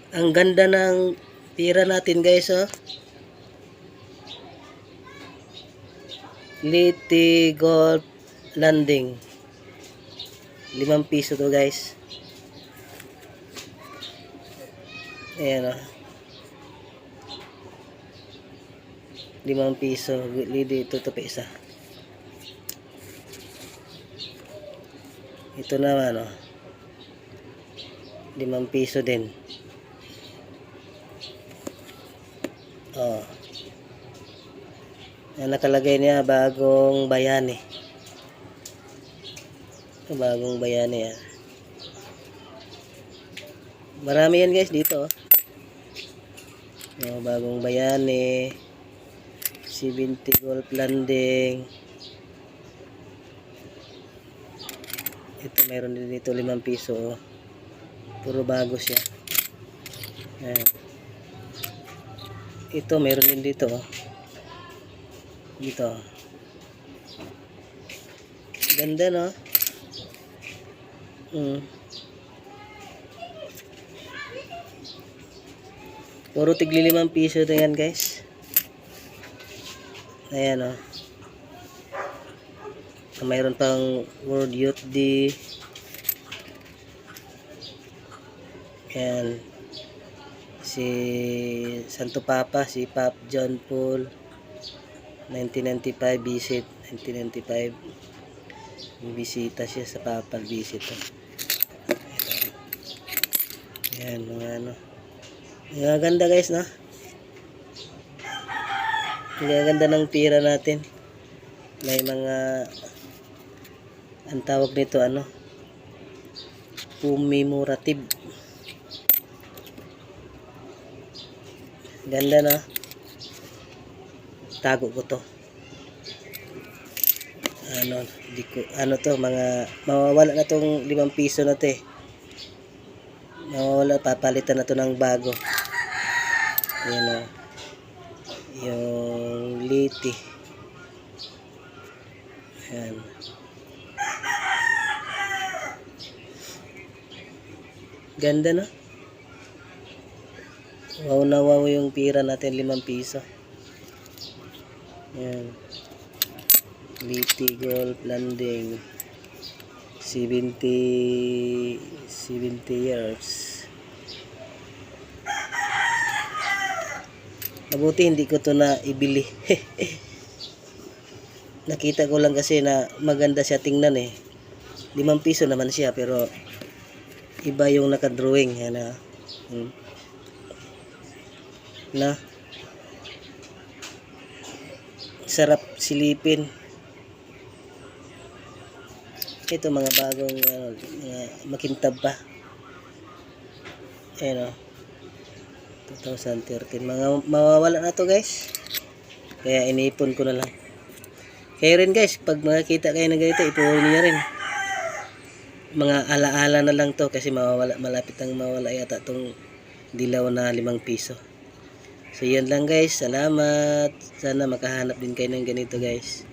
Ang ganda ng tira natin guys, oh. Liti Golf Landing. 5 piso to guys. Ayan, oh. 5 piso. Dito to pa isa. Ito naman, oh. 5 piso din. Oh. Yan nakalagay niya, bagong bayani. Bagong bayani yan. Marami yan guys dito, oh. Oh, bagong bayani. 70 Golf Landing. Ito meron din dito 5 piso, oh. Puro bago siya. Ayan. Ito meron din dito, oh. Dito. Ganda, no? Puro tigli 5 piso ito yan guys. Ayan, oh. Mayroon pang World Youth Day. Ayan. Si Santo Papa, si Pop John Paul. 1995 visit. 1995. Bisita siya sa papal visit. Ayan, mga ano. Ang ganda guys, no? Ang ganda ng tira natin. May mga ang tawag nito ano, commemorative. Ganda, na tago ko to. Ano to, mga mawawala na tong 5 piso na to, eh. Mawawala, papalitan na to ng bago. Ayan, oh. Yung liti. Ayan. Ganda, no? Wow na wow yung pira natin, 5 piso. Ayan. Liti Golf Landing. 70 years. Mabuti hindi ko to na ibili. Nakita ko lang kasi na maganda siya tingnan, eh. 5 piso naman siya pero iba yung naka-drawing. Yan, na. Na. Sarap silipin. Ito mga bagong mga makintab pa. Ayan, oh. 2013. Mga mawawala na to guys. Kaya inipon ko na lang. Kaya rin guys, pag makakita kayo na ganito, ipunin niyo rin. Mga alaala na lang to kasi mawawala, malapit ang mawala yata tong dilaw na 5 piso. So yan lang guys. Salamat. Sana makahanap din kayo ng ganito guys.